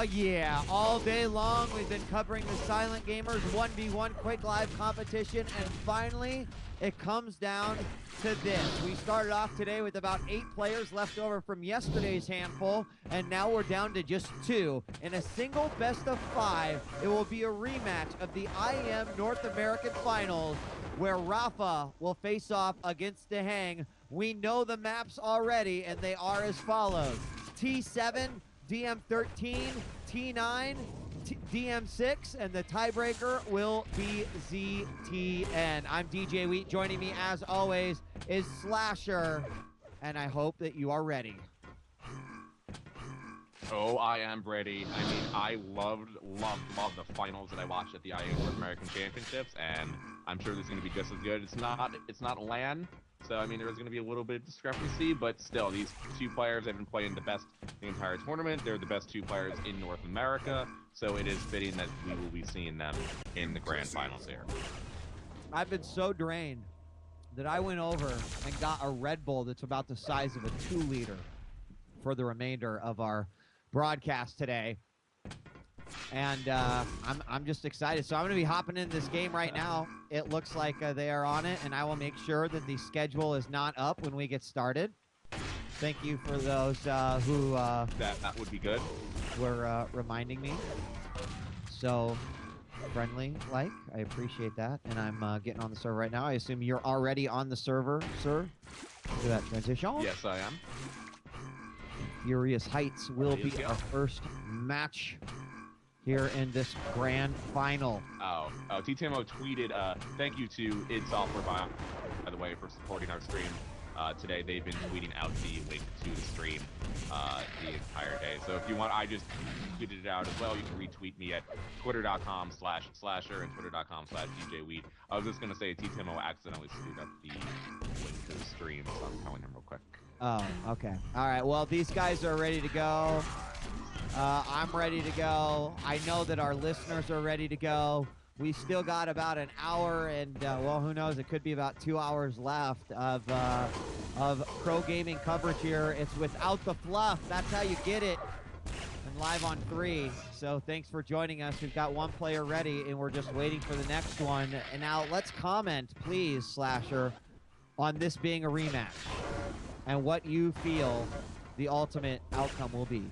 Oh yeah, all day long we've been covering the Silent Gamers 1v1 QuakeLive competition, and finally it comes down to this. We started off today with about 8 players left over from yesterday's handful, and now we're down to just 2. In a single best of 5, it will be a rematch of the IM North American Finals, where Rapha will face off against DaHanG. We know the maps already, and they are as follows: T7, DM13, T9, DM6, and the tiebreaker will be ZTN. I'm djWHEAT. Joining me, as always, is Slasher, and I hope that you are ready. Oh, I am ready. I mean, I loved the finals that I watched at the IM North American Championships, and I'm sure this is going to be just as good. It's not LAN, so I mean, there's going to be a little bit of discrepancy, but still, these 2 players have been playing the best the entire tournament. They're the best 2 players in North America, so it is fitting that we will be seeing them in the grand finals here. I've been so drained that I went over and got a Red Bull that's about the size of a 2-liter for the remainder of our broadcast today, and I'm just excited. So I'm going to be hopping in this game right now. It looks like they are on it, and I will make sure that the schedule is not up when we get started. Thank you for those who that would be good. Were reminding me. So friendly, like, I appreciate that, and I'm getting on the server right now. I assume you're already on the server, sir. Do that transition. Yes, I am. Furious Heights will be our first match here in this grand final. Oh, T-Tamo tweeted, thank you to id Software, by the way, for supporting our stream today. They've been tweeting out the link to the stream the entire day. So if you want, I just tweeted it out as well. You can retweet me at twitter.com/slasher and twitter.com/djWHEAT. I was just going to say T-Tamo accidentally screwed up the link to the stream, so I'm telling him real quick. Oh, okay. All right, well, these guys are ready to go. I'm ready to go. I know that our listeners are ready to go. We still got about an hour and, well, who knows, it could be about 2 hours left of pro gaming coverage here. It's without the fluff. That's how you get it. And live on 3. So thanks for joining us. We've got 1 player ready, and we're just waiting for the next one. And now let's comment, please, Slasher, on this being a rematch and what you feel the ultimate outcome will be.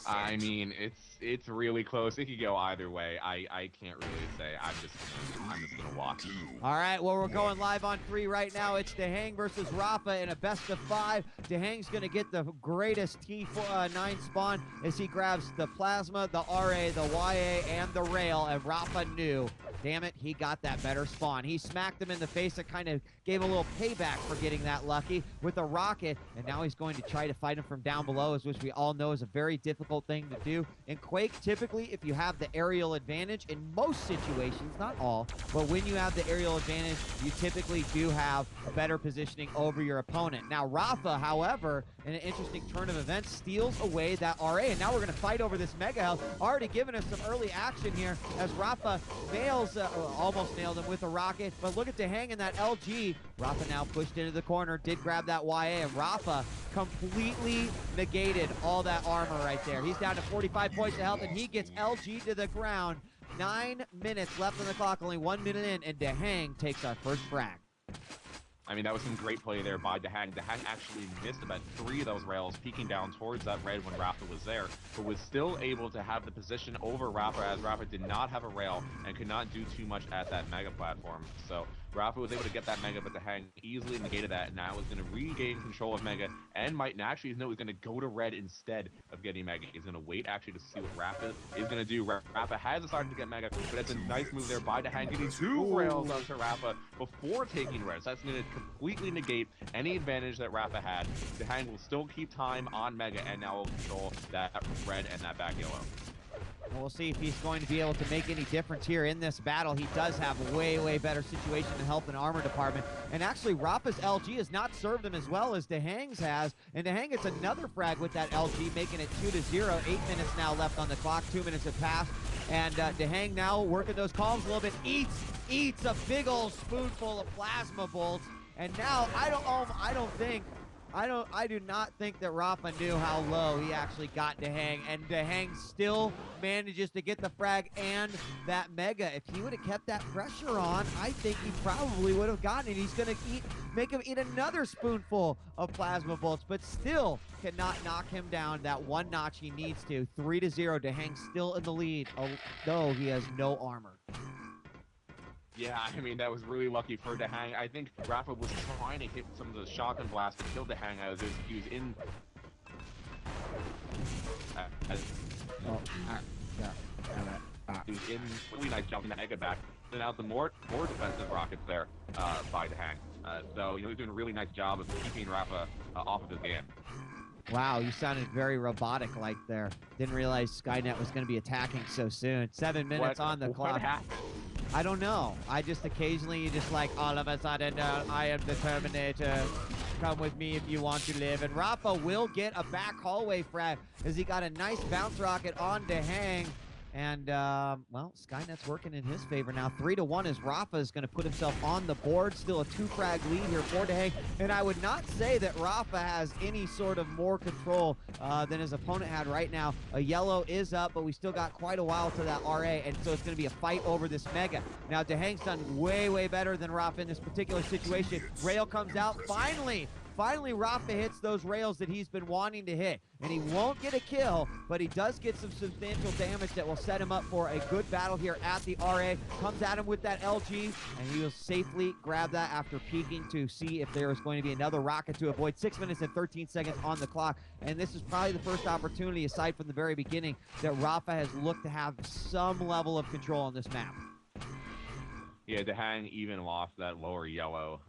I mean, it's really close. It could go either way. I can't really say. I'm just gonna watch. All right, well, we're going live on 3 right now. It's DaHanG versus Rapha in a best of 5. DaHanG's gonna get the greatest T9 spawn as he grabs the Plasma, the RA, the YA, and the Rail, and Rapha knew. Damn it, he got that better spawn. He smacked him in the face. It kind of gave a little payback for getting that lucky with a rocket, and now he's going to try to fight him from down below, which we all know is a very difficult thing to do. In Quake, typically, if you have the aerial advantage, in most situations, not all, but when you have the aerial advantage, you typically do have better positioning over your opponent. Now, Rapha, however, in an interesting turn of events, steals away that RA, and now we're going to fight over this Mega Health. Already giving us some early action here as Rapha nails, almost nailed him with a rocket, but look at DaHanG in that LG. Rapha now pushed into the corner, did grab that YA, and Rapha completely negated all that armor right there. He's down to 45 points of health, and he gets LG to the ground. 9 minutes left on the clock, only 1 minute in, and DaHanG takes our first frag. I mean, that was some great play there by DaHanG. DaHanG actually missed about 3 of those rails, peeking down towards that red when Rapha was there, but was still able to have the position over Rapha, as Rapha did not have a rail and could not do too much at that Mega platform. So Rapha was able to get that Mega, but DaHanG easily negated that, and now is going to regain control of Mega, and might actually know he's going to go to red instead of getting Mega. He's going to wait actually to see what Rapha is going to do. Rapha has decided to get Mega, but that's a nice move there by DaHanG, getting 2 rails onto Rapha before taking red. So that's going to completely negate any advantage that Rapha had. DaHanG will still keep time on Mega, and now will control that red and that back yellow. And we'll see if he's going to be able to make any difference here in this battle. He does have a way better situation in health and armor department. And actually, Rapha's LG has not served him as well as DaHanG's has. And DaHanG gets another frag with that LG, making it 2-0. 8 minutes now left on the clock. 2 minutes have passed. And DaHanG now working those columns a little bit. Eats a big old spoonful of plasma bolts. And now, I don't think I do not think that Rapha knew how low he actually got DaHanG, and DaHanG still manages to get the frag and that mega. If he would have kept that pressure on, I think he probably would have gotten it. He's gonna make him eat another spoonful of plasma bolts, but still cannot knock him down that one notch he needs to. 3-0, DaHanG still in the lead, although he has no armor. Yeah, I mean, that was really lucky for DaHanG. I think Rapha was trying to hit some of the shotgun blasts to kill DaHanG as he was in... he was in really nice jumping the mega back. Sent out the more defensive rockets there by DaHanG. So, he's doing a really nice job of keeping Rapha off of his game. Wow, you sounded very robotic-like there. Didn't realize Skynet was going to be attacking so soon. 7 minutes on the clock. What happened? I don't know. I just occasionally all of a sudden, I am the Terminator. Come with me if you want to live. And Rapha will get a back hallway frag as he got a nice bounce rocket on DaHanG. And, well, Skynet's working in his favor now. 3-1 as Rapha is going to put himself on the board. Still a 2-frag lead here for DaHanG. And I would not say that Rapha has any sort of more control than his opponent had right now. A yellow is up, but we still got quite a while to that RA, and so it's going to be a fight over this mega. Now, DaHanG's done way, way better than Rapha in this particular situation. Rail comes out. Finally, Rapha hits those rails that he's been wanting to hit. And he won't get a kill, but he does get some substantial damage that will set him up for a good battle here at the RA. Comes at him with that LG, and he will safely grab that after peeking to see if there is going to be another rocket to avoid. 6 minutes and 13 seconds on the clock. And this is probably the first opportunity, aside from the very beginning, that Rapha has looked to have some level of control on this map. Yeah, DaHanG even lost that lower yellow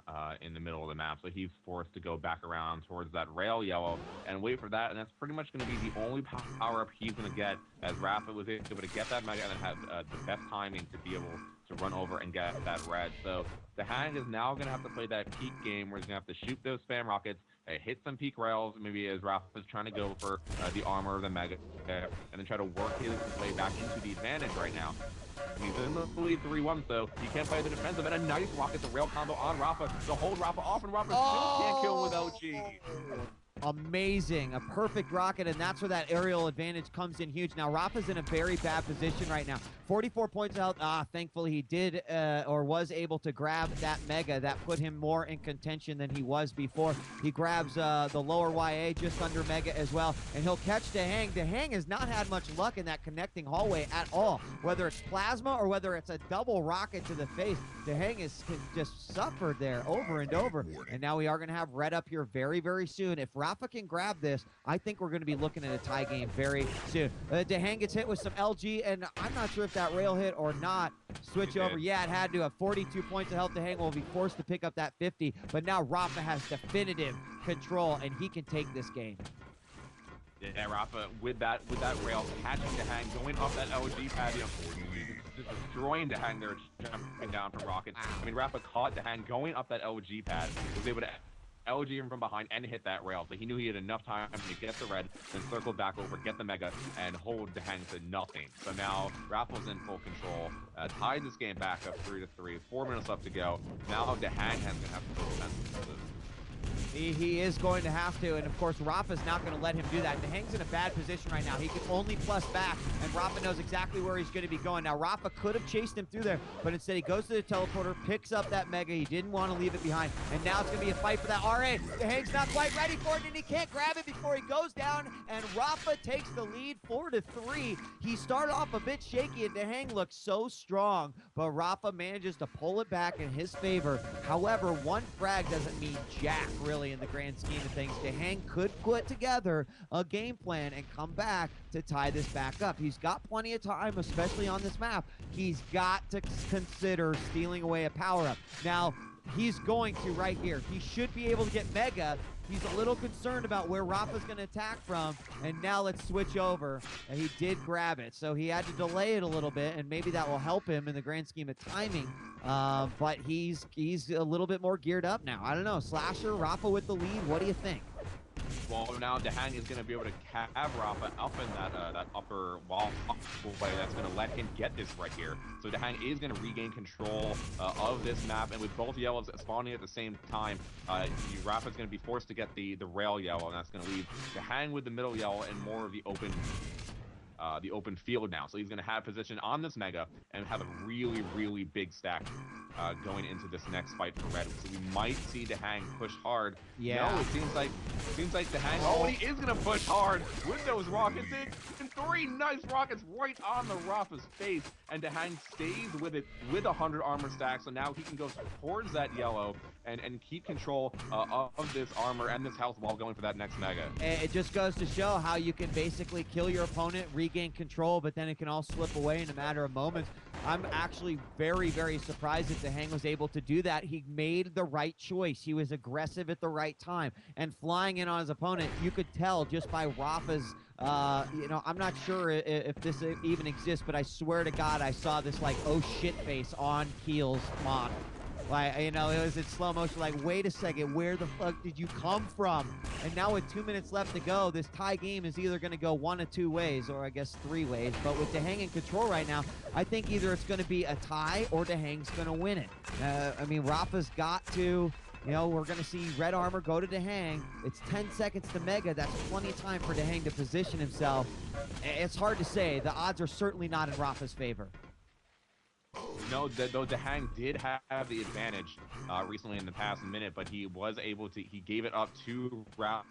in the middle of the map, so he's forced to go back around towards that rail yellow and wait for that, and that's pretty much going to be the only power-up he's going to get, as Rapha was able to get that mega and then have the best timing to be able to run over and get that red. So DaHanG is now going to have to play that peak game where he's going to have to shoot those spam rockets, hit some peak rails, maybe as Rapha's trying to go for the armor of the mega, and then try to work his way back into the advantage right now. He's in the lead 3-1, so he can't play the defensive, and a nice rocket to rail combo on Rapha to hold Rapha off, and Rapha still can't kill with LG. Amazing. A perfect rocket, and that's where that aerial advantage comes in huge. Now, Rapha's in a very bad position right now. 44 points of health. Thankfully, he did or was able to grab that mega. That put him more in contention than he was before. He grabs the lower YA just under mega as well, and he'll catch DaHanG. DaHanG has not had much luck in that connecting hallway at all, whether it's plasma or whether it's a double rocket to the face. DaHanG has just suffered there over and over, and now we are going to have red up here very, very soon. If Rapha can grab this, I think we're going to be looking at a tie game very soon. DaHanG gets hit with some LG, and I'm not sure if that rail hit or not. Switch over. Yeah, it had to have 42 points of health. DaHanG will be forced to pick up that 50, but now Rapha has definitive control, and he can take this game. Yeah, Rapha with that rail catching DaHanG, going off that LG pad, just destroying DaHanG there, jumping down from rockets. I mean, Rapha caught DaHanG going up that LG pad, was able to LG him from behind and hit that rail, so he knew he had enough time to get the red, then circle back over, get the mega, and hold DaHanG to nothing. So now Rapha's in full control, tied this game back up 3-3, 4 minutes left to go. Now DaHanG has going to have to go defensive. He is going to have to, and of course Rapha's not going to let him do that. DaHanG's in a bad position right now. He can only plus back, and Rapha knows exactly where he's going to be going. Now Rapha could have chased him through there, but instead he goes to the teleporter, picks up that mega. He didn't want to leave it behind, and now it's going to be a fight for that RA. DaHanG's not quite ready for it, and he can't grab it before he goes down, and Rapha takes the lead 4-3. He started off a bit shaky, and DaHanG looks so strong, but Rapha manages to pull it back in his favor. However, one frag doesn't mean jack, really, in the grand scheme of things. DaHanG could put together a game plan and come back to tie this back up. He's got plenty of time, especially on this map. He's got to consider stealing away a power-up. Now, he's going to right here. He should be able to get mega. He's a little concerned about where Rapha's going to attack from, and now let's switch over. And he did grab it, so he had to delay it a little bit, and maybe that will help him in the grand scheme of timing. But he's a little bit more geared up now. I don't know. Slasher, Rapha with the lead. What do you think? Well, now DaHanG is going to be able to have Rapha up in that upper wall way that's going to let him get this right here. So DaHanG is going to regain control of this map, and with both yellows spawning at the same time, Rapha's going to be forced to get the rail yellow, and that's going to leave DaHanG with the middle yellow and more of the open field now. So he's going to have position on this Mega and have a really, really big stack going into this next fight for Red. So we might see DaHanG push hard. Yeah. No, it seems like DaHanG. Oh, and he is going to push hard with those rockets in. And 3 nice rockets right on the Rapha's face. And DaHanG stays with it with 100 armor stack. So now he can go towards that yellow and keep control of this armor and this health while going for that next Mega. It just goes to show how you can basically kill your opponent, regain control, but then it can all slip away in a matter of moments. I'm actually very, very surprised that DaHanG was able to do that. He made the right choice. He was aggressive at the right time. And flying in on his opponent, you could tell just by Rapha's, I'm not sure if this even exists, but I swear to God, I saw this like, oh shit face on Keel's mod. Like, it was in slow motion, like, wait a second, where the fuck did you come from? And now with 2 minutes left to go, this tie game is either going to go 1 of 2 ways, or I guess 3 ways. But with DaHanG in control right now, I think either it's going to be a tie or DaHanG's going to win it. Rapha's got to, we're going to see red armor go to DaHanG. It's 10 seconds to Mega. That's plenty of time for DaHanG to position himself. It's hard to say. The odds are certainly not in Rapha's favor. No, though DaHanG did have the advantage recently in the past minute, but he was able to, he gave it up to Rapha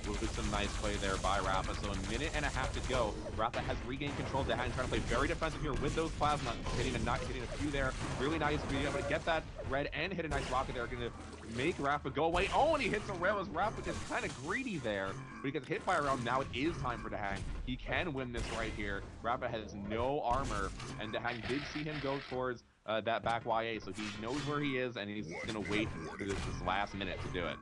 with some nice play there by Rapha. So a minute and a half to go. Rapha has regained control. DaHanG trying to play very defensive here with those plasma, hitting a few there. Really nice being able to get that red and hit a nice rocket there. Going to make Rapha go away. Oh, and he hits a rail as Rapha gets kind of greedy there, but he gets hit by a round. Now it is time for DaHanG. He can win this right here. Rapha has no armor, and DaHanG did see him go towards that back YA, so he knows where he is, and he's going to wait for this last minute to do it.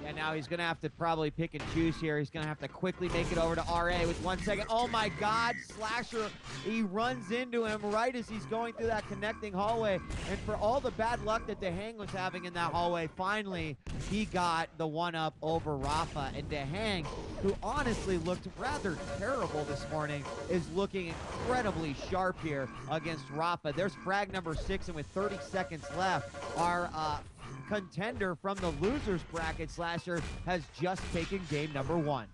Yeah, now he's going to have to probably pick and choose here. He's going to have to quickly make it over to RA with 1 second. Oh my God, Slasher, he runs into him right as he's going through that connecting hallway. And for all the bad luck that DaHanG was having in that hallway, finally he got the 1-up over Rapha. And DaHanG, who honestly looked rather terrible this morning, is looking incredibly sharp here against Rapha. There's frag number 6, and with 30 seconds left, our contender from the losers bracket, Slasher, has just taken game number 1.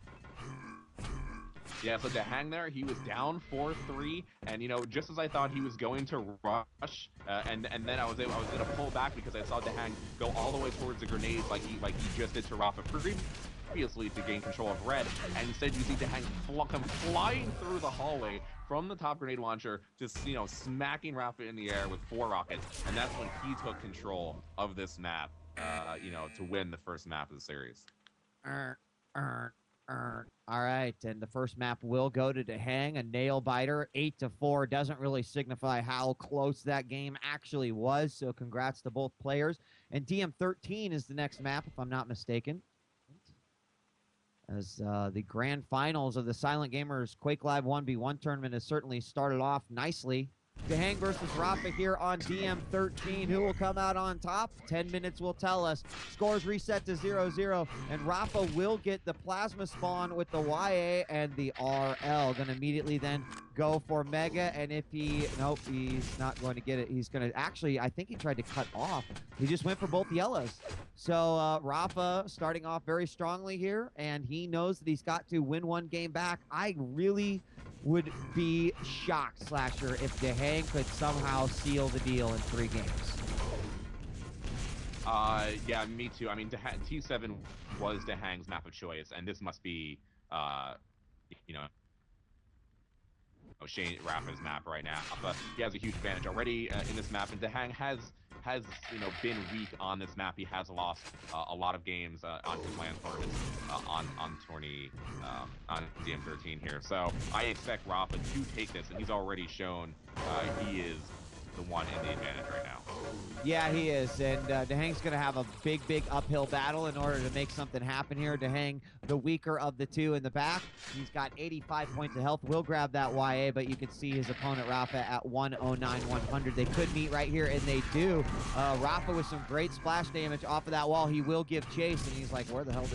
Yeah, so DaHanG there, he was down 4-3, and just as I thought he was going to rush, and then I was going to pull back because I saw DaHanG go all the way towards the grenades like he just did to Rapha previously to gain control of red, and instead you see DaHanG come flying through the hallway from the top grenade launcher, just smacking Rapha in the air with 4 rockets, and that's when he took control of this map, to win the first map of the series. All right, and the first map will go to DaHanG, a nail biter, 8-4. Doesn't really signify how close that game actually was, so congrats to both players. And DM13 is the next map, if I'm not mistaken, as the grand finals of the Silent Gamers QuakeLive 1v1 tournament has certainly started off nicely. DaHanG versus Rapha here on DM13. Who will come out on top? 10 minutes will tell us. Scores reset to 0-0, and Rapha will get the plasma spawn with the YA and the RL. Gonna immediately then go for Mega, and if nope, he's not going to get it. He's gonna, actually, I think he tried to cut off. He just went for both yellows. So Rapha starting off very strongly here, and he knows that he's got to win 1 game back. I really would be shocked, Slasher, if DaHanG could somehow seal the deal in 3 games. Yeah, me too. I mean, T7 was DaHanG's map of choice, and this must be, Shane Rapha's map right now. But he has a huge advantage already in this map, and DaHanG has been weak on this map. He has lost a lot of games on his land tournaments on tourney on DM13 here. So I expect Rapha to take this, and he's already shown he is the one in the advantage right now. Yeah, he is, and DaHanG's going to have a big uphill battle in order to make something happen here. DaHanG, the weaker of the two in the back. He's got 85 points of health. Will grab that YA, but you can see his opponent, Rapha, at 109, 100. They could meet right here, and they do. Rapha with some great splash damage off of that wall. He will give chase, and he's like, where the hell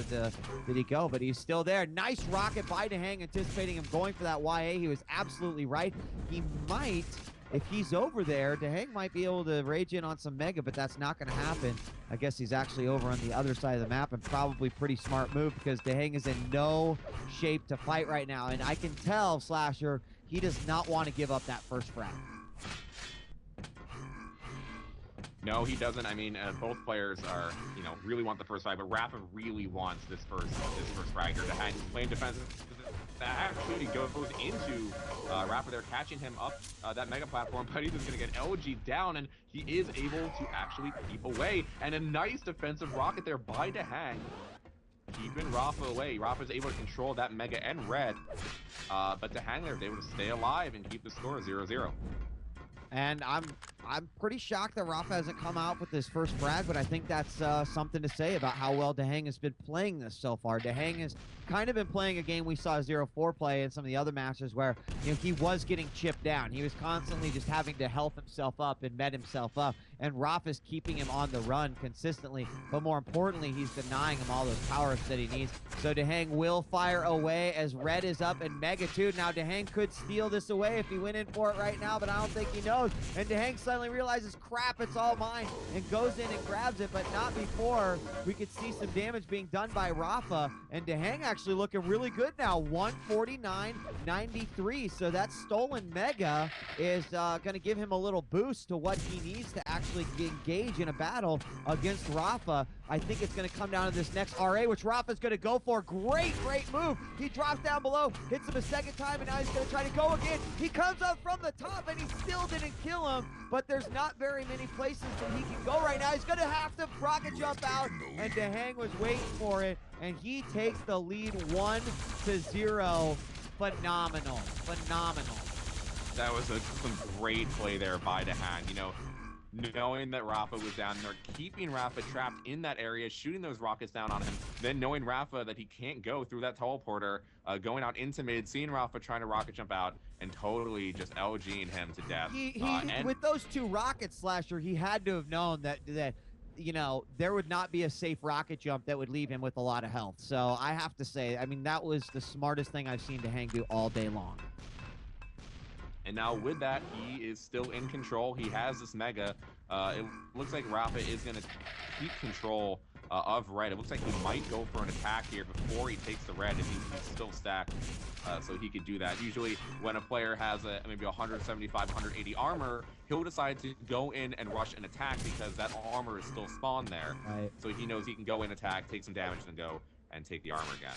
did he go? But he's still there. Nice rocket by DaHanG, anticipating him going for that YA. He was absolutely right. He might... If he's over there, DaHanG might be able to rage in on some Mega, but that's not going to happen. I guess he's actually over on the other side of the map, and probably pretty smart move because DaHanG is in no shape to fight right now. And I can tell, Slasher, he does not want to give up that first frag. No, he doesn't. I mean, both players are, really want the first frag, but Rapha really wants this first frag. DaHanG playing defensive. That actually goes into Rapha. They're catching him up that mega platform, but he's just going to get LG down, and he is able to actually keep away. And a nice defensive rocket there by DaHanG, keeping Rapha away. Rapha's able to control that mega and red, but DaHanG there is able to stay alive and keep the score 0-0. And I'm pretty shocked that Rapha hasn't come out with his first frag, but I think that's something to say about how well DaHanG has been playing this so far. DaHanG has kind of been playing a game we saw 0-4 play in some of the other matches where he was getting chipped down. He was constantly just having to health himself up and med himself up, and Rapha's keeping him on the run consistently, but more importantly, he's denying him all those power-ups that he needs. So DaHanG will fire away as red is up and Mega too. Now DaHanG could steal this away if he went in for it right now, but I don't think he knows. And DaHanG suddenly realizes, crap, it's all mine, and goes in and grabs it, but not before we could see some damage being done by Rapha. And DaHanG actually looking really good now, 149.93. So that stolen Mega is going to give him a little boost to what he needs to actually engage in a battle against Rapha. I think it's going to come down to this next RA, which Rapha's going to go for. Great move. He drops down below, hits him a second time, and now he's going to try to go again. He comes up from the top, and he still didn't kill him, but there's not very many places that he can go right now. He's going to have to rocket jump out, and DaHanG was waiting for it, and he takes the lead 1-0. Phenomenal. That was some great play there by DaHanG. Knowing that Rapha was down there, keeping Rapha trapped in that area, shooting those rockets down on him, then knowing Rapha that he can't go through that teleporter, going out into mid, seeing Rapha trying to rocket jump out, and totally just LGing him to death. With those two rockets, Slasher, he had to have known that there would not be a safe rocket jump that would leave him with a lot of health. So I have to say, I mean, that was the smartest thing I've seen DaHanG do all day long. And now with that, he is still in control. He has this Mega. It looks like Rapha is going to keep control of red. It looks like he might go for an attack here before he takes the red if he's still stacked. So he could do that. Usually when a player has maybe 175, 180 armor, he'll decide to go in and rush an attack because that armor is still spawned there. Right. So he knows he can go in, attack, take some damage, and go and take the armor again.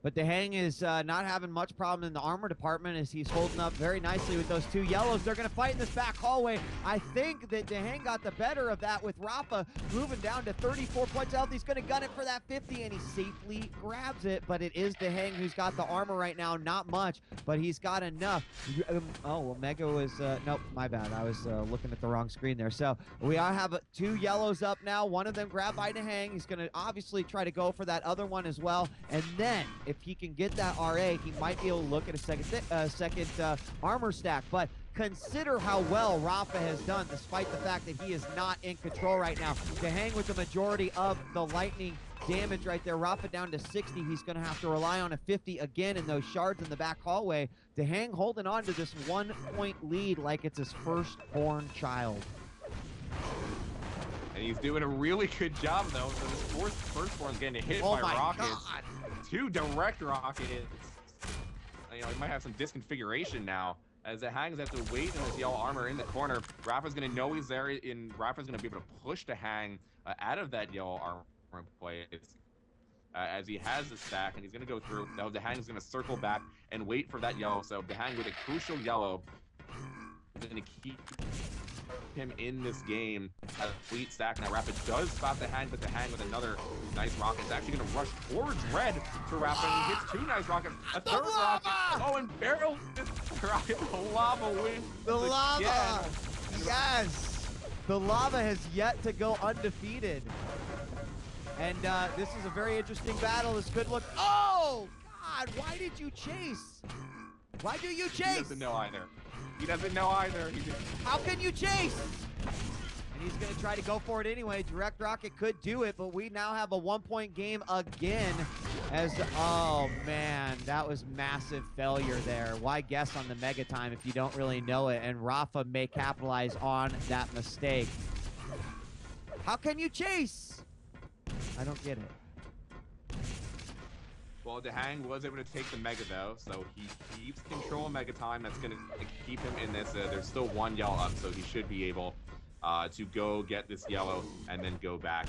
But DaHanG is not having much problem in the armor department as he's holding up very nicely with those two yellows. They're going to fight in this back hallway. I think that DaHanG got the better of that with Rapha moving down to 34 points health. He's going to gun it for that 50, and he safely grabs it. But it is DaHanG who's got the armor right now. Not much, but he's got enough. Oh, well, Mega was... nope, my bad. I was looking at the wrong screen there. So we all have two yellows up now. One of them grabbed by DaHanG. He's going to obviously try to go for that other one as well. And then, if he can get that RA, he might be able to look at a second armor stack. But consider how well Rapha has done, despite the fact that he is not in control right now. DaHanG with the majority of the lightning damage right there. Rapha down to 60. He's going to have to rely on a 50 again in those shards in the back hallway. DaHanG holding on to this 1-point lead like it's his firstborn child. And he's doing a really good job, though. So this firstborn's getting hit by rockets. God. 2 direct rockets. He might have some disconfiguration now. As DaHanG has to wait in this yellow armor in the corner. Rapha's going to know he's there. Rapha's going to be able to push DaHanG out of that yellow armor place. As he has the stack, and he's going to go through. Now DaHanG's going to circle back and wait for that yellow. So DaHanG with a crucial yellow is going to keep him in this game at a fleet stack. Now Rapha does spot DaHanG, but DaHanG with another nice rocket is actually going to rush towards red to Rapha, and he hits 2 nice rockets, a third rocket, and barrel this rocket, the lava wins the lava. again. Yes! The Lava has yet to go undefeated. And this is a very interesting battle. This could look... Oh, God, why did you chase? Why do you chase? He doesn't know either. He doesn't know either. How can you chase? And he's going to try to go for it anyway. Direct Rocket could do it, but we now have a 1-point game again. Oh, man, that was massive failure there. Why guess on the Mega Time if you don't really know it? And Rapha may capitalize on that mistake. How can you chase? I don't get it. Well, DaHanG was able to take the Mega, though, so he keeps control of Mega Time. That's going to keep him in this. There's still one yellow up, so he should be able to go get this yellow and then go back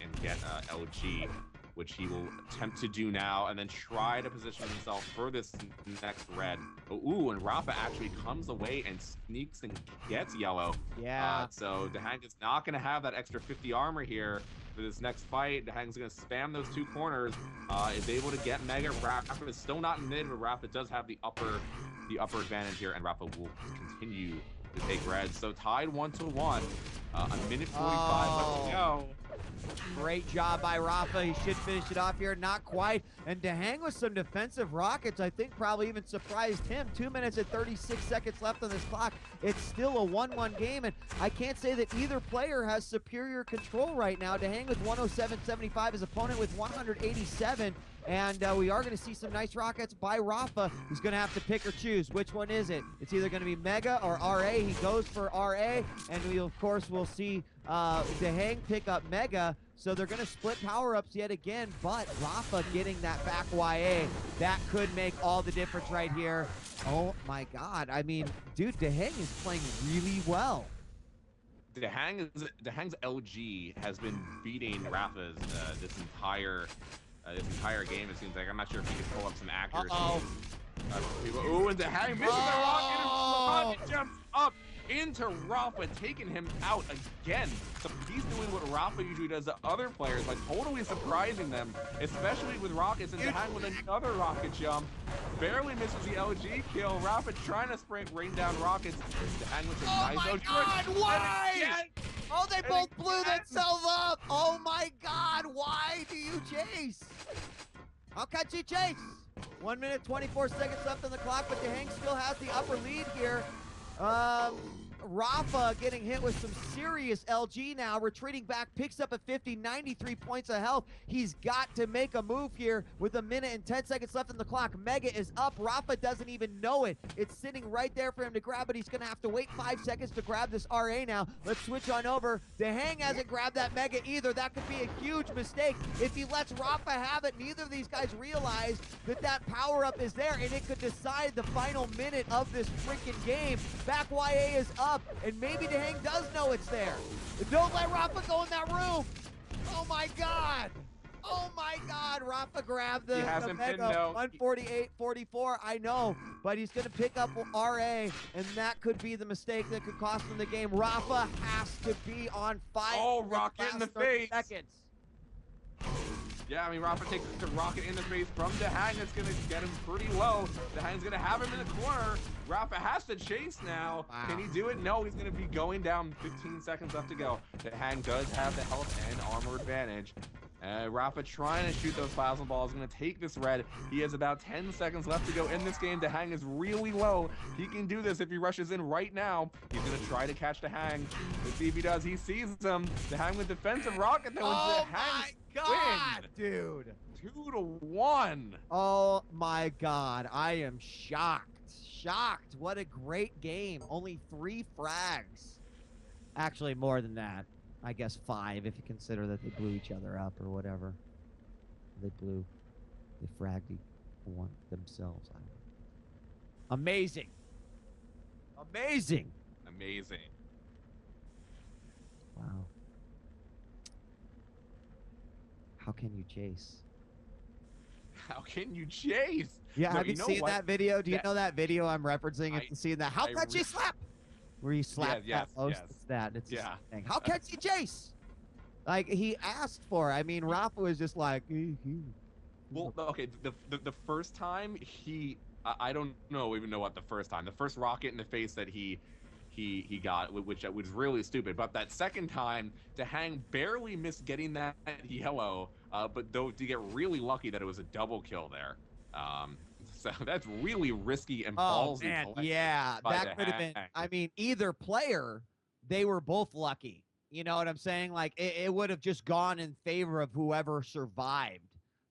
and get LG, which he will attempt to do now, and then try to position himself for this next red. Ooh, and Rapha actually comes away and sneaks and gets yellow. Yeah. So DaHanG is not going to have that extra 50 armor here for this next fight. DaHanG's going to spam those two corners. Is able to get Mega. Rapha is still not in mid, but Rapha does have the upper advantage here, and Rapha will continue to take red. So tied 1-1. A minute 45 left to go. Great job by Rapha. He should finish it off here. Not quite. And DaHanG with some defensive rockets, I think probably even surprised him. 2 minutes and 36 seconds left on this clock. It's still a 1-1 game, and I can't say that either player has superior control right now. DaHanG with 107.75, his opponent with 187. And we are going to see some nice rockets by Rapha, who's going to have to pick or choose. Which one is it? It's either going to be Mega or RA. He goes for RA, and we, of course, will see DaHanG pick up Mega. So they're going to split power-ups yet again, but Rapha getting that back YA, that could make all the difference right here. Oh, my God. I mean, dude, DaHanG is playing really well. DaHanG's LG has been beating Rapha's this entire game. It seems like. I'm not sure if he can pull up some accuracy. Ooh, and DaHanG misses the rocket, and rocket jumps up into Rapha, taking him out again. So he's doing what Rapha usually does to other players, like totally surprising them, especially with rockets, and DaHanG with another rocket jump. Barely misses the LG kill. Rapha trying to rain down rockets. DaHanG with a nice my God, why? Oh, they both blew themselves up. Oh my God, why do you chase? How can you chase? 1 minute, 24 seconds left on the clock, but DaHanG still has the upper lead here. Rapha getting hit with some serious LG now, retreating back, picks up a 50, 93 points of health. He's got to make a move here with 1 minute and 10 seconds left on the clock. Mega is up. Rapha doesn't even know it. It's sitting right there for him to grab, but he's going to have to wait 5 seconds to grab this RA now. Let's switch on over. DaHanG hasn't grabbed that Mega either. That could be a huge mistake. If he lets Rapha have it, neither of these guys realize that that power-up is there, and it could decide the final minute of this freaking game. Back YA is up, and maybe DaHanG does know it's there. Don't let Rapha go in that room. Oh my God. Oh my God. Rapha grabbed the Mega. 148-44. I know, but he's going to pick up RA, and that could be the mistake that could cost him the game. Rapha has to be on fire. Oh, rocket in the face. Seconds. Yeah, I mean, Rapha takes the rocket in the face from DaHanG. It's going to get him pretty low. DaHanG's going to have him in the corner. Rapha has to chase now. Wow. Can he do it? No, he's going to be going down. 15 seconds left to go. DaHanG does have the health and armor advantage. Rapha trying to shoot those plasma balls. Going to take this red. He has about 10 seconds left to go in this game. DaHanG is really low. He can do this if he rushes in right now. He's going to try to catch DaHanG. Let's see if he does. He sees him. DaHanG with defensive rocket though. Oh my God, dude. 2-1. Oh my God. I am shocked. Shocked. What a great game. Only 3 frags. Actually, more than that. I guess 5 if you consider that they blew each other up or whatever. They fragged one themselves. I don't know. Amazing. Amazing. Amazing. Wow. How can you chase? How can you chase? Yeah, no, have you seen that video? Do you know that video I'm referencing? Have you seen that? How can you slap? Where you slap that post? It's that. It's the thing. How can you chase? Like, he asked for it. I mean, Rapha was just like, Well, okay, the first time I don't even know what the first time. The first rocket in the face that he he got, which was really stupid. But that second time, DaHanG barely missed getting that yellow, but though to get really lucky that it was a double kill there. So that's really risky and Oh, ballsy man, play yeah, by that could have been, DaHanG. I mean, either player, they were both lucky. You know what I'm saying? Like, it would have just gone in favor of whoever survived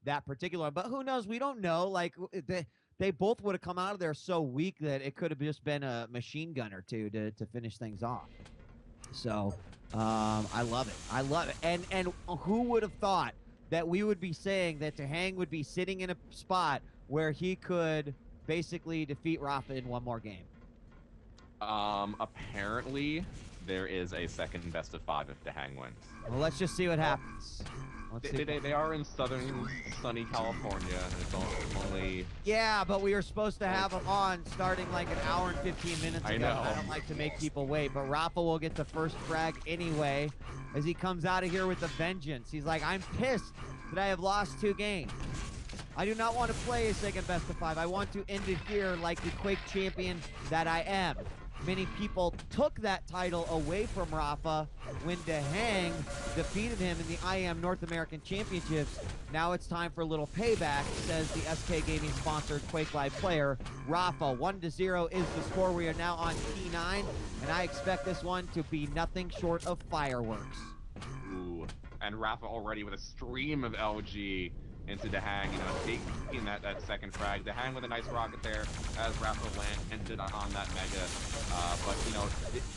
that particular one. But who knows? We don't know. Like, they both would have come out of there so weak that it could have just been a machine gun or two to finish things off. So, I love it. I love it. And who would have thought that we would be saying that DaHanG would be sitting in a spot where he could basically defeat Rapha in one more game? Apparently there is a second best of 5 if DaHanG wins. Well, let's just see what happens. They are in southern sunny California, and it's only... Yeah, but we were supposed to have him on starting like an hour and 15 minutes ago. I know. I don't like to make people wait, but Rapha will get the first frag anyway as he comes out of here with a vengeance. He's like, I'm pissed that I have lost 2 games. I do not want to play a second best of 5. I want to end it here like the Quake champion that I am. Many people took that title away from Rapha when DaHanG defeated him in the IAM North American Championships. Now it's time for a little payback, says the SK Gaming sponsored QuakeLive player. Rapha, 1-0 is the score. We are now on T9, and I expect this one to be nothing short of fireworks. Ooh, and Rapha already with a stream of LG into DaHanG, you know, taking that second frag. DaHanG with a nice rocket there as Rapha landed on that mega. But you know,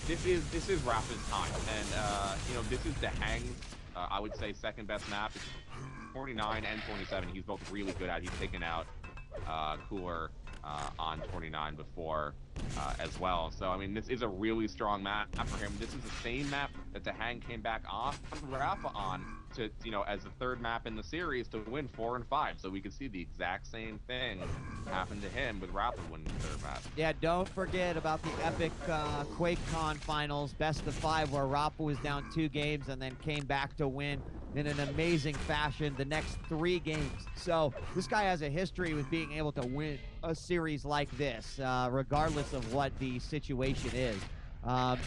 this is Rapha's time, and you know, this is DaHanG's I would say second best map. It's 49 and 27. He's both really good at. He's taken out Cooler on 29 before as well. So I mean, this is a really strong map for him. This is the same map that DaHanG came back off Rapha on to, you know, as the third map in the series to win 4 and 5. So we could see the exact same thing happen to him with Rapha winning the third map. Yeah, don't forget about the epic QuakeCon finals, best of 5, where Rapha was down 2 games and then came back to win in an amazing fashion the next 3 games. So this guy has a history with being able to win a series like this, regardless of what the situation is.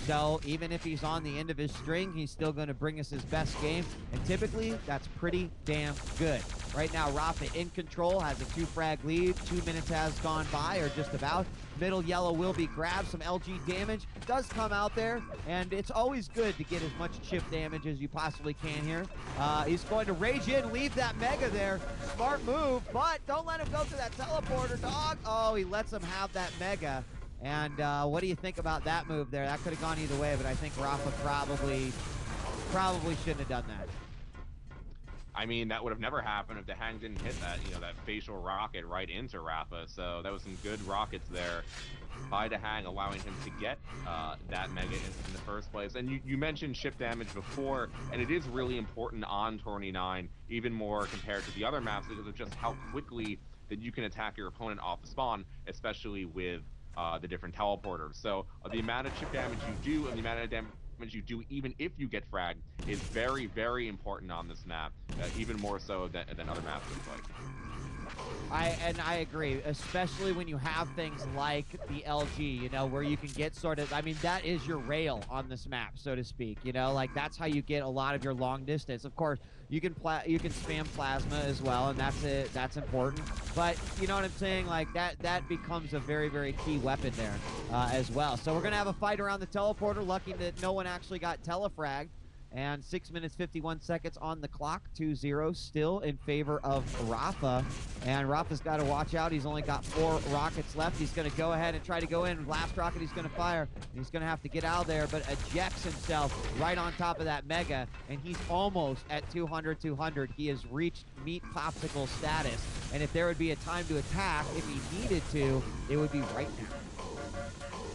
So even if he's on the end of his string, he's still going to bring us his best game, and typically that's pretty damn good. Right now, Rapha in control, has a 2-frag lead. 2 minutes has gone by, or just about. Middle yellow will be grabbed. Some LG damage does come out there, and it's always good to get as much chip damage as you possibly can here. He's going to rage in, leave that mega there. Smart move, but don't let him go through that teleporter, dog. Oh, he lets him have that mega. And what do you think about that move there? That could have gone either way, but I think Rapha probably shouldn't have done that. I mean, that would have never happened if DaHanG didn't hit that, you know, that facial rocket right into Rapha. So that was some good rockets there by DaHanG, allowing him to get that mega in the first place. And you mentioned chip damage before, and it is really important on 29, even more compared to the other maps, because of just how quickly that you can attack your opponent off the spawn, especially with the different teleporters. So the amount of chip damage you do and the amount of damage you do even if you get fragged is very, very important on this map, even more so than other maps look like. I agree, especially when you have things like the LG, you know, where you can get sort of, I mean, that is your rail on this map, so to speak, you know, like that's how you get a lot of your long distance. Of course, you can spam plasma as well, and that's important, but you know what I'm saying, like that becomes a very, very key weapon there as well. So we're gonna have a fight around the teleporter. Lucky that no one actually got telefragged. And 6 minutes, 51 seconds on the clock. 2-0 still in favor of Rapha. And Rapha's got to watch out. He's only got 4 rockets left. He's going to go ahead and try to go in. Last rocket he's going to fire. He's going to have to get out of there, but ejects himself right on top of that mega. And he's almost at 200. He has reached meat popsicle status. And if there would be a time to attack, if he needed to, it would be right now.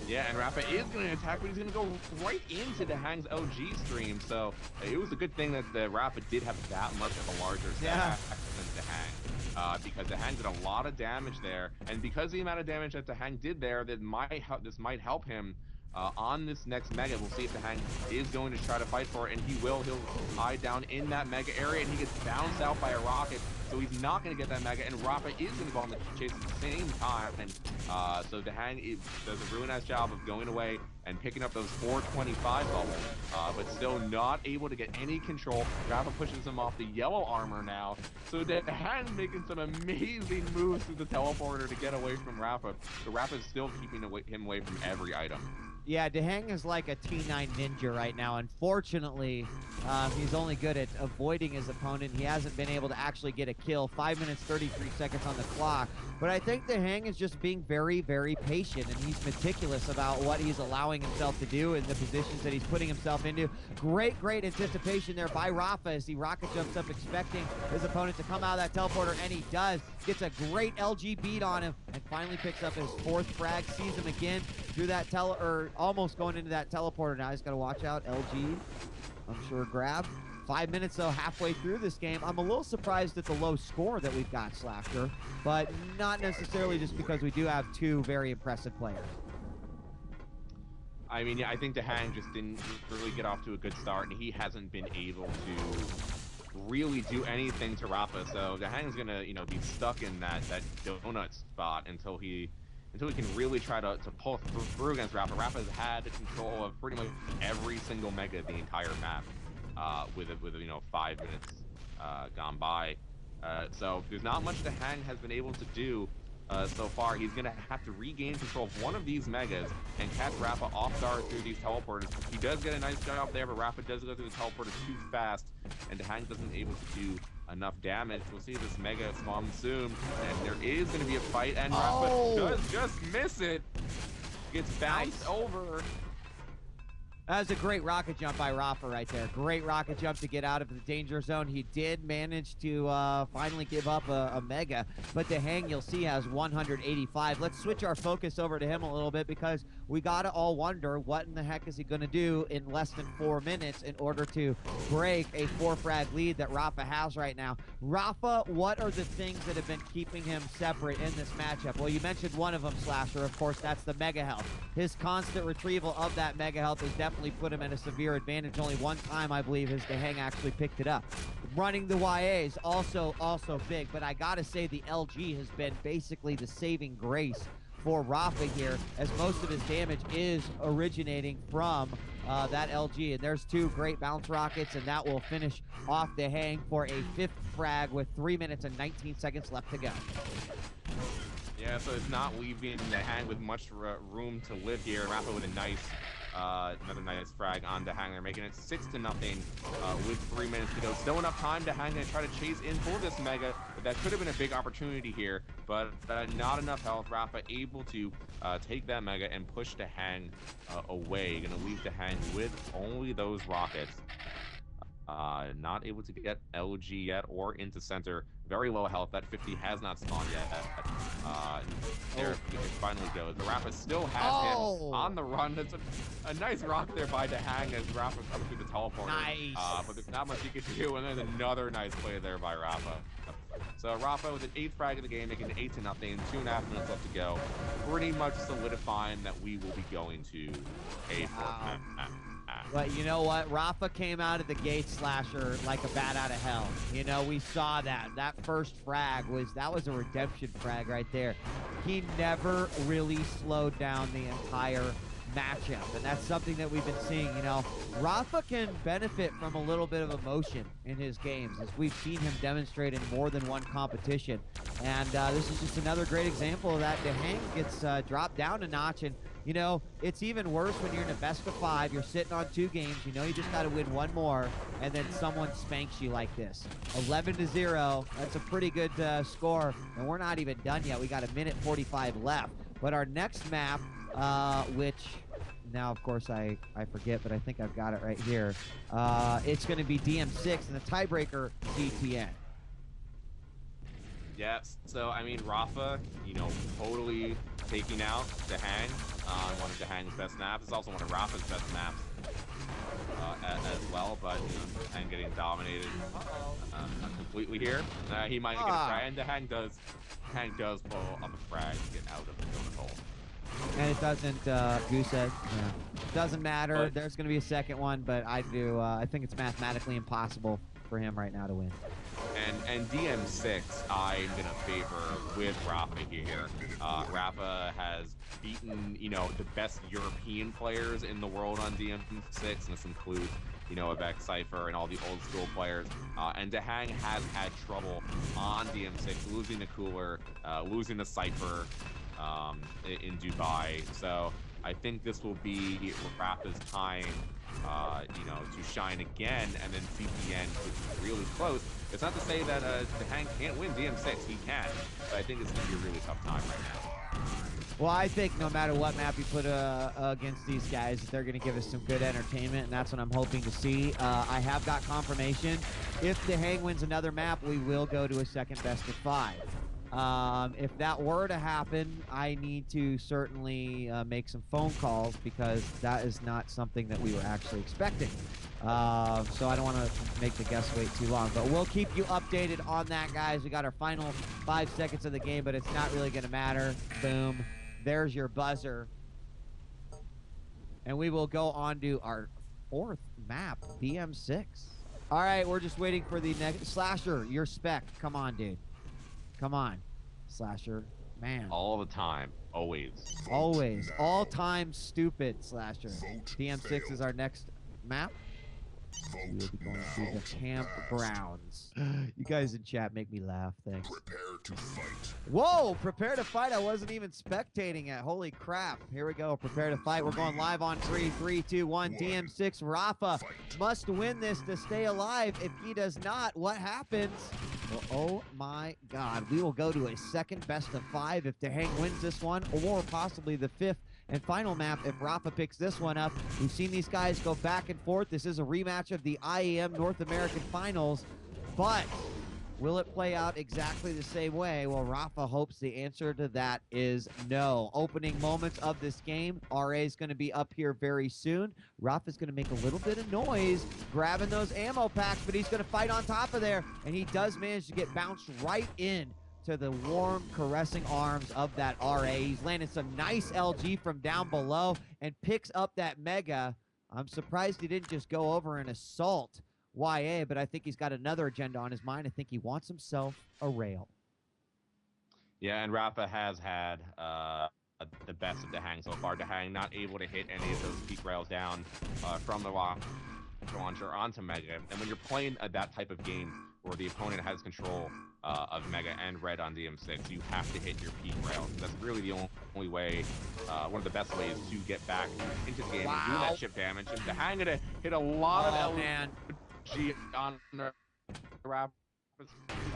Yeah, and Rapha is going to attack, but he's going to go right into DaHanG's OG stream. So it was a good thing that the Rapha did have that much of a larger stack than DaHanG, because DaHanG did a lot of damage there, and because of the amount of damage that DaHanG did there, this might help him on this next mega. We'll see if DaHanG is going to try to fight for it, and he will. He'll hide down in that mega area, and he gets bounced out by a rocket so he's not going to get that Mega, and Rapha is going to go on the chase at the same time, and so DaHanG does a really nice job of going away and picking up those 425 bubbles, but still not able to get any control. Rapha pushes him off the yellow armor now, so DaHanG making some amazing moves through the teleporter to get away from Rapha. So Rapha's still keeping him away from every item. Yeah, DaHanG is like a T9 ninja right now. Unfortunately, he's only good at avoiding his opponent. He hasn't been able to actually get a kill. 5 minutes, 33 seconds on the clock. But I think DaHanG is just being very, very patient, and he's meticulous about what he's allowing himself to do and the positions that he's putting himself into. Great, great anticipation there by Rapha as he rocket jumps up expecting his opponent to come out of that teleporter, and he does. Gets a great LG beat on him and finally picks up his 4th frag, sees him again through that almost going into that teleporter. Now he's got to watch out. LG, I'm sure, grab. 5 minutes, though, halfway through this game. I'm a little surprised at the low score that we've got, Slasher, but not necessarily just because we do have 2 very impressive players. I mean, yeah, I think DaHanG just didn't really get off to a good start, and he hasn't been able to really do anything to Rapha. So DaHanG's gonna, be stuck in that donut spot until he can really try to pull through against Rapha. Rapha's had control of pretty much every single Mega the entire map, with 5 minutes gone by. So there's not much DaHanG has been able to do so far. He's gonna have to regain control of one of these Megas and catch Rapha off guard through these teleporters. He does get a nice job there, but Rapha does go through the teleporters too fast, and DaHanG doesn't able to do enough damage. We'll see this Mega spawn soon, and there is going to be a fight, and Rapha does just miss it. Gets bounced over. That was a great rocket jump by Rapha right there. Great rocket jump to get out of the danger zone. He did manage to finally give up a Mega, but DaHanG, you'll see, has 185. Let's switch our focus over to him a little bit, because we got to all wonder what in the heck is he going to do in less than 4 minutes in order to break a 4-frag lead that Rapha has right now. Rapha, what are the things that have been keeping him separate in this matchup? Well, you mentioned one of them, Slasher. Of course, that's the Mega Health. His constant retrieval of that Mega Health is definitely put him at a severe advantage. Only one time, I believe, has DaHanG actually picked it up. Running the YAs, also big, but I gotta say the LG has been basically the saving grace for Rapha here, as most of his damage is originating from that LG. And there's 2 great bounce rockets, and that will finish off DaHanG for a 5th frag with 3 minutes and 19 seconds left to go. Yeah, so it's not leaving DaHanG with much room to live here. Rapha with a nice another nice frag on DaHanG. They're making it 6-0 with 3 minutes to go. Still enough time. DaHanG going to try to chase in for this Mega. But that could have been a big opportunity here, but not enough health. Rapha able to take that Mega and push DaHanG away. Going to leave DaHanG with only those rockets. Not able to get LG yet or into center. Very low health. That 50 has not spawned yet. There it finally goes. The Rapha still has him on the run. That's a nice rock there by DaHanG as Rapha's up through the teleporter. Nice. But there's not much he can do, and then another nice play there by Rapha. So Rapha with an 8th frag of the game, making it 8-0, 2.5 minutes left to go. Pretty much solidifying that we will be going to a 4th map. But you know what? Rapha came out of the gate, Slasher, like a bat out of hell. We saw that. That first frag was a redemption frag right there. He never really slowed down the entire matchup, and that's something that we've been seeing. Rapha can benefit from a little bit of emotion in his games, as we've seen him demonstrate in more than one competition. And this is just another great example of that. DaHanG gets dropped down a notch, and it's even worse when you're in a best of 5. You're sitting on 2 games. You just got to win one more, and then someone spanks you like this. 11-0. That's a pretty good score, and we're not even done yet. We got 1:45 left. But our next map, which now, of course, I forget, but I think I've got it right here. It's going to be DM6 and the tiebreaker DTN. Yes, so I mean, Rapha, totally taking out DaHanG on one of DaHanG's best maps. It's also one of Rapha's best maps as well, but DaHanG getting dominated completely here. He might get a frag, and DaHanG does pull up a frag to get out of the donut hole. And it doesn't, Goose Egg. Yeah. Doesn't matter. But there's going to be a second one, but I think it's mathematically impossible for him right now to win. And DM6, I'm gonna favor with Rapha here. Rapha has beaten, the best European players in the world on DM6, and this includes, Avec Cypher and all the old school players. And DaHanG has had trouble on DM6, losing to Cooler, losing to Cypher in Dubai. So I think this will be Rapha's time, to shine again, and then CPN is really close. It's not to say that DaHanG can't win DM6, he can, but I think it's going to be a really tough time right now. Well, I think no matter what map you put against these guys, they're going to give us some good entertainment, and that's what I'm hoping to see. I have got confirmation. If DaHanG wins another map, we will go to a second best of 5. If that were to happen, I need to certainly make some phone calls, because that is not something that we were actually expecting. So I don't want to make the guests wait too long, but we'll keep you updated on that, guys. We got our final 5 seconds of the game, but it's not really going to matter. Boom. There's your buzzer. And we will go on to our 4th map, BM6. All right, we're just waiting for the next. Slasher, your spec. Come on, dude. Come on, Slasher. Man. All the time. Always. Always. All-time stupid, Slasher. DM6 is our next map. We will be going to the campgrounds. You guys in chat make me laugh. Thanks. Prepare to fight. Whoa, prepare to fight. I wasn't even spectating it. Holy crap. Here we go. Prepare to fight. We're going live on 3, 3, 2, 1. DM6 Rapha must win this to stay alive. If he does not, what happens? Well, oh my God. We will go to a second best of 5 if DaHanG wins this one, or possibly the 5th and final map if Rapha picks this one up. We've seen these guys go back and forth. This is a rematch of the IEM North American Finals, but will it play out exactly the same way? Well, Rapha hopes the answer to that is no. Opening moments of this game. RA is going to be up here very soon. Rapha's going to make a little bit of noise, grabbing those ammo packs, but he's going to fight on top of there, and he does manage to get bounced right in to the warm, caressing arms of that RA. He's landed some nice LG from down below and picks up that Mega. I'm surprised he didn't just go over and assault YA, but I think he's got another agenda on his mind. I think he wants himself a rail. Yeah, and Rapha has had the best of DaHanG so far. DaHanG not able to hit any of those peak rails down from the rocket launcher onto Mega. And when you're playing that type of game where the opponent has control of Mega and Red on DM6, you have to hit your peak rails. That's really the only way, one of the best ways to get back into the game and do that chip damage. And DaHanG gonna hit a lot of LG on the Rapha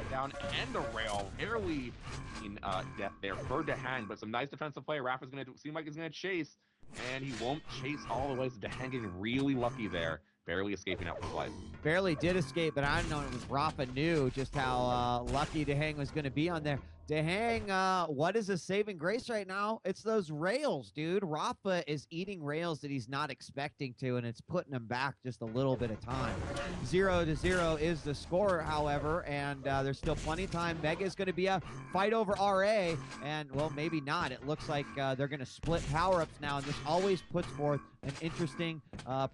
down and the rail. Barely in death there for DaHanG, but some nice defensive play. Rapha's gonna seem like he's gonna chase, and he won't chase all the way. So DaHanG getting really lucky there, barely escaping out with life. Barely did escape, but I don't know if Rapha knew just how lucky DaHanG was going to be on there. DaHanG, what is his saving grace right now? It's those rails, dude. Rapha is eating rails that he's not expecting to, and it's putting him back just a little bit of time. 0-0 is the score, however, and there's still plenty of time. Mega is going to be a fight over RA, and, well, maybe not. It looks like they're going to split power-ups now, and this always puts forth an interesting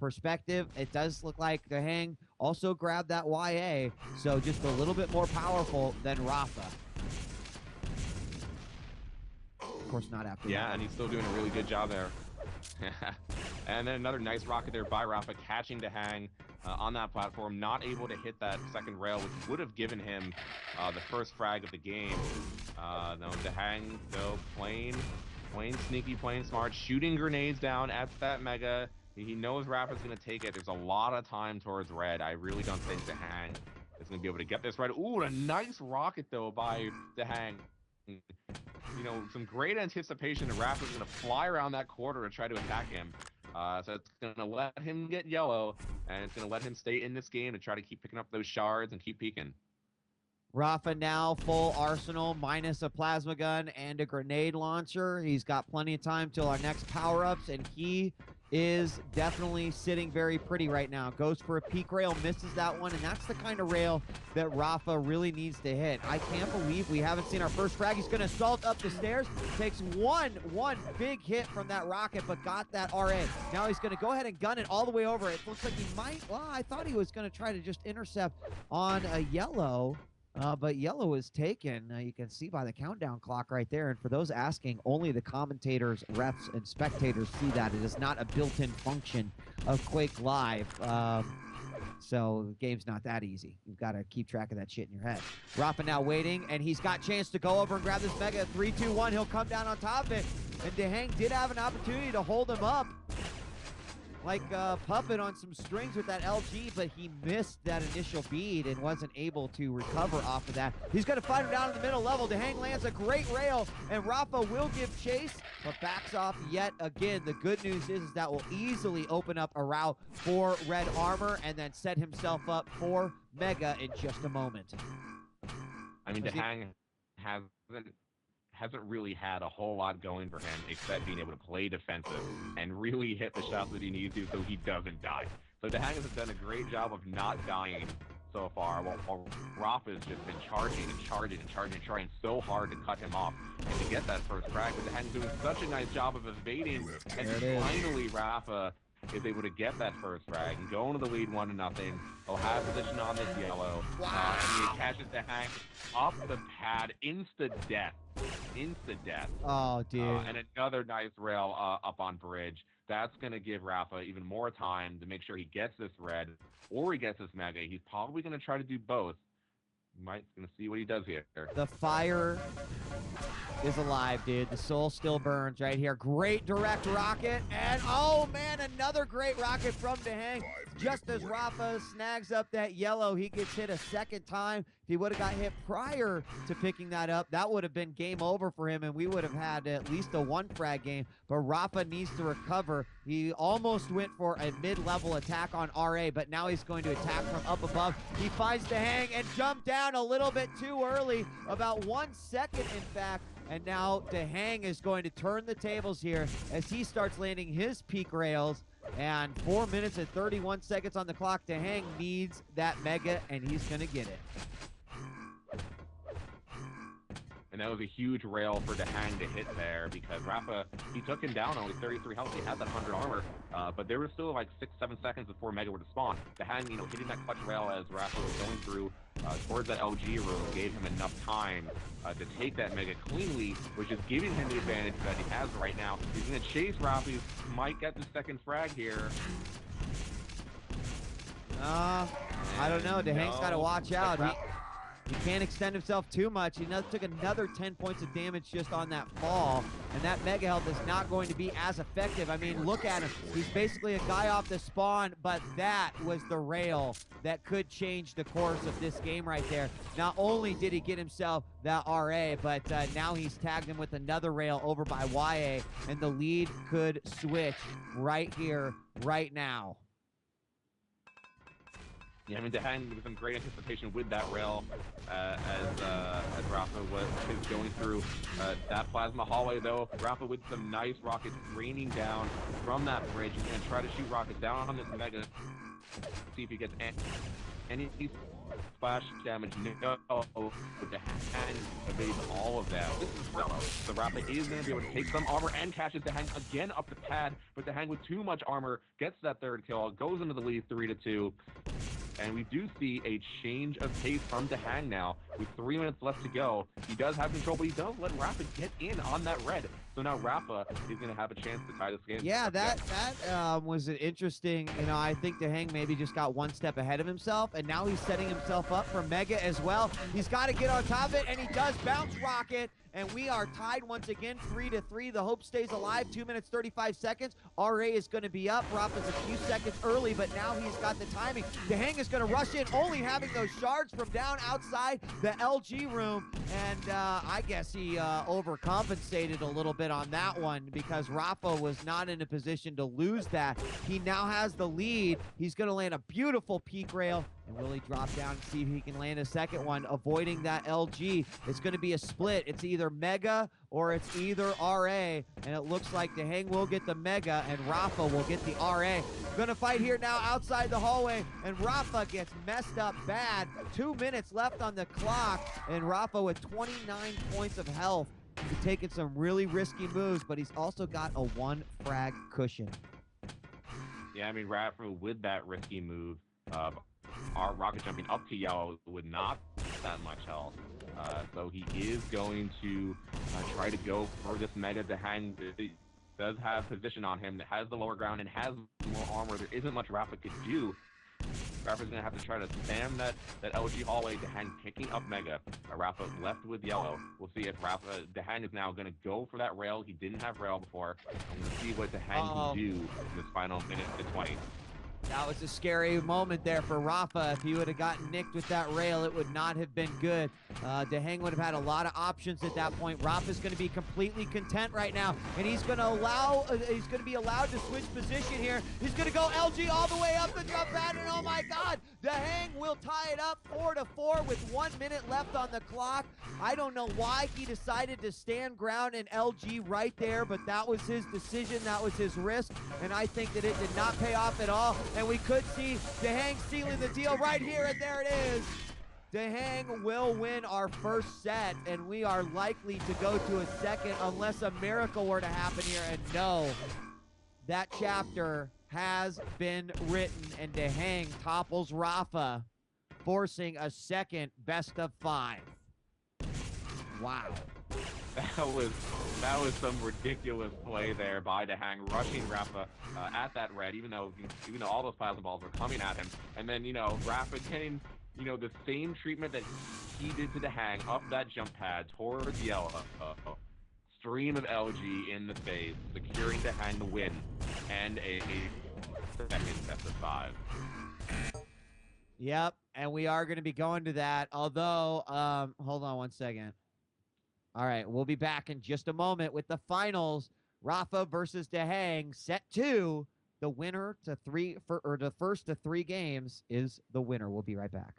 perspective. It does look like DaHanG also grabbed that YA, so just a little bit more powerful than Rapha. Of course, not after that. Yeah, and he's still doing a really good job there. And then another nice rocket there by Rapha, catching DaHanG on that platform, not able to hit that second rail, which would have given him the first frag of the game. No, DaHanG, though, playing sneaky, playing smart, shooting grenades down at that Mega. He knows Rapha's going to take it. There's a lot of time towards Red. I really don't think DaHanG is going to be able to get this Red. Ooh, a nice rocket, though, by DaHanG. You know, some great anticipation that Rapha's going to fly around that quarter to try to attack him. So it's going to let him get yellow, and it's going to let him stay in this game to try to keep picking up those shards and keep peeking. Rapha now full arsenal, minus a plasma gun and a grenade launcher. He's got plenty of time till our next power-ups, and he is definitely sitting very pretty right now. Goes for a peak rail, misses that one, and that's the kind of rail that Rapha really needs to hit. I can't believe we haven't seen our first frag. He's going to assault up the stairs, takes one big hit from that rocket, but got that RA. Now he's going to go ahead and gun it all the way over. It looks like he might, well, I thought he was going to try to just intercept on a yellow. But yellow is taken. You can see by the countdown clock right there. And for those asking, only the commentators, refs, and spectators see that. It is not a built-in function of QuakeLive. So the game's not that easy. You've got to keep track of that shit in your head. Rapha now waiting, and he's got chance to go over and grab this Mega. 3, 2, 1. He'll come down on top of it. And DaHanG did have an opportunity to hold him up like a puppet on some strings with that LG, but he missed that initial bead and wasn't able to recover off of that. He's going to fight him down in the middle level. DaHanG lands a great rail, and Rapha will give chase, but backs off yet again. The good news is that will easily open up a route for red armor and then set himself up for Mega in just a moment. I mean, DaHanG hasn't really had a whole lot going for him except being able to play defensive and really hit the shots that he needs to so he doesn't die. So DaHanG has done a great job of not dying so far, while Rapha's just been charging and trying so hard to cut him off and to get that first frag. But DaHanG's doing such a nice job of evading, and finally Rapha is able to get that first frag and go into the lead 1-0. He'll have position on this yellow. Wow. And he catches DaHanG up the pad, insta-death. Oh, dude. And another nice rail up on bridge. That's going to give Rapha even more time to make sure he gets this red or he gets this Mega. He's probably going to try to do both. Going to see what he does here. The fire is alive, dude. The soul still burns right here. Great direct rocket. And, oh, man, another great rocket from DaHanG. Just as Rapha snags up that yellow, he gets hit a second time. If he would have got hit prior to picking that up, that would have been game over for him, and we would have had at least a 1-frag game. But Rapha needs to recover. He almost went for a mid-level attack on RA, but now he's going to attack from up above. He finds DaHanG and jumped down a little bit too early, about 1 second, in fact. And now DaHanG is going to turn the tables here as he starts landing his peak rails. And 4 minutes and 31 seconds on the clock. DaHanG needs that Mega, and he's going to get it. And that was a huge rail for DaHanG to hit there because Rapha, he took him down only 33 health. He had that 100 armor, but there was still like 6-7 seconds before Mega would spawn. DaHanG, hitting that clutch rail as Rapha was going through towards that LG room gave him enough time to take that Mega cleanly, which is giving him the advantage that he has right now. He's going to chase Rapha. He might get the second frag here. I don't know. DaHanG's got to watch out. He can't extend himself too much. He took another 10 points of damage just on that fall, and that Mega health is not going to be as effective. I mean, look at him. He's basically a guy off the spawn, but that was the rail that could change the course of this game right there. Not only did he get himself that RA, but now he's tagged him with another rail over by YA, and the lead could switch right here, right now. Yeah, I mean, DaHanG with some great anticipation with that rail as Rapha was going through that plasma hallway, though. Rapha with some nice rockets raining down from that bridge. He's going to try to shoot rockets down on this Mega, see if he gets any splash damage. No, DaHanG evades all of that. So Rapha is going to be able to take some armor and catches DaHanG again up the pad, but DaHanG with too much armor gets that third kill, goes into the lead 3-2. And we do see a change of pace from DaHanG now. With 3 minutes left to go, he does have control, but he does let Rapha get in on that red. So now Rapha is going to have a chance to tie this game. Yeah, that was an interesting, I think DaHanG maybe just got 1 step ahead of himself, and now he's setting himself up for Mega as well. He's got to get on top of it, and he does bounce rocket. And we are tied once again, 3-3. The hope stays alive, 2 minutes, 35 seconds. RA is going to be up. Rapha's a few seconds early, but now he's got the timing. DaHanG is going to rush in, only having those shards from down outside the LG room. And I guess he overcompensated a little bit on that one because Rapha was not in a position to lose that. He now has the lead. He's going to land a beautiful peak rail. And will he drop down and see if he can land a second one, avoiding that LG? It's going to be a split. It's either Mega or it's either RA. And it looks like DaHanG will get the Mega and Rapha will get the RA. Going to fight here now outside the hallway. And Rapha gets messed up bad. 2 minutes left on the clock. And Rapha with 29 points of health. He's taking some really risky moves, but he's also got a 1-frag cushion. Yeah, I mean, Rapha with that risky move, our rocket jumping up to yellow would not that much health. So he is going to try to go for this meta. DaHanG does have position on him, that has the lower ground and has more armor. There isn't much Rapha could do. Rapha's going to have to try to spam that LG hallway. DaHanG picking up Mega. Rapha left with yellow. We'll see if DaHanG is now going to go for that rail. He didn't have rail before. I'm going to see what DaHanG can do in this final minute to 20. That was a scary moment there for Rapha. If he would have gotten nicked with that rail, it would not have been good. DaHanG would have had a lot of options at that point. Rapha's going to be completely content right now, and he's going to be allowed to switch position here. He's going to go LG all the way up the jump pad, and oh my God, DaHanG will tie it up 4-4 with 1 minute left on the clock. I don't know why he decided to stand ground in LG right there, but that was his decision, that was his risk, and I think that it did not pay off at all. And we could see DaHanG sealing the deal right here, and there it is. DaHanG will win our first set, and we are likely to go to a second unless a miracle were to happen here. And no, that chapter has been written, and DaHanG topples Rapha, forcing a second best of 5. Wow. That was some ridiculous play there by DaHanG, rushing Rapha at that red, even though all those plasma balls were coming at him, and then Rapha getting the same treatment that he did to DaHanG up that jump pad towards yellow. Stream of LG in the face, securing DaHanG the win and a second best of 5. Yep, and we are going to be going to that. Although, hold on one second. All right, we'll be back in just a moment with the finals. Rapha versus DaHanG, set 2. The winner to the first to 3 games is the winner. We'll be right back.